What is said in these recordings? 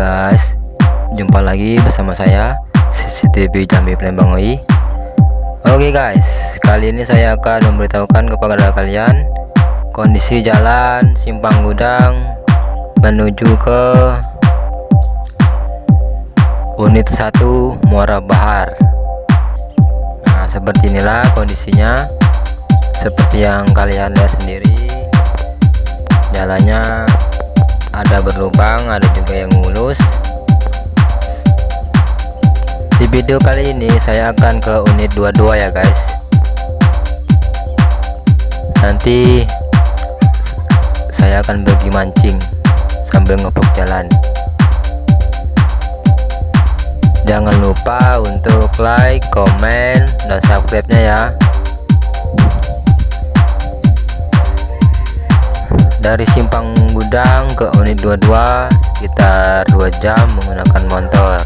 guys, jumpa lagi bersama saya CCTV Jambi Palembang UI. Oke guys, kali ini saya akan memberitahukan kepada kalian kondisi jalan Simpang Gudang menuju ke unit 1 Muara Bahar. Nah, seperti inilah kondisinya, seperti yang kalian lihat sendiri. Jalannya ada berlubang, ada juga yang mulus. Di video kali ini saya akan ke unit 22 ya guys. Nanti saya akan pergi mancing sambil ngevlog jalan. Jangan lupa untuk like, komen, dan subscribe-nya ya. Dari Simpang Gudang ke unit 22 sekitar 2 jam menggunakan motor.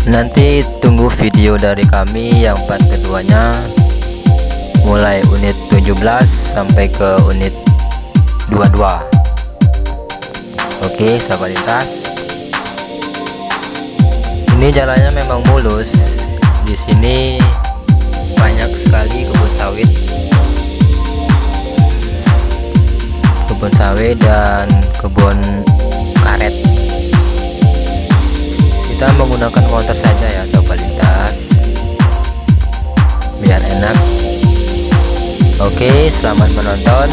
Nanti tunggu video dari kami yang part keduanya, mulai unit 17 sampai ke unit 22. Oke sahabat lintas, ini jalannya memang mulus. Di sini banyak sekali kebun sawit dan kebun karet. Kita menggunakan motor saja ya sobat lintas, biar enak. Oke, selamat menonton.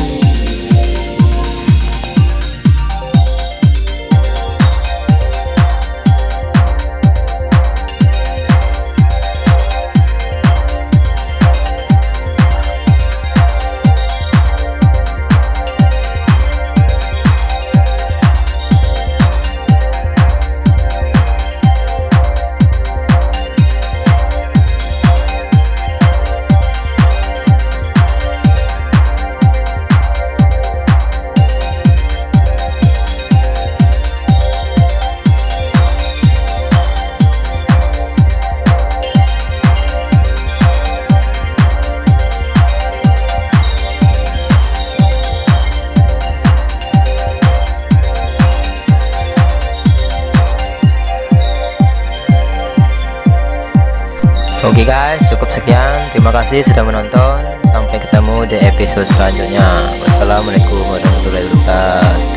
Oke guys, cukup sekian. Terima kasih sudah menonton. Sampai ketemu di episode selanjutnya. Wassalamualaikum warahmatullahi wabarakatuh.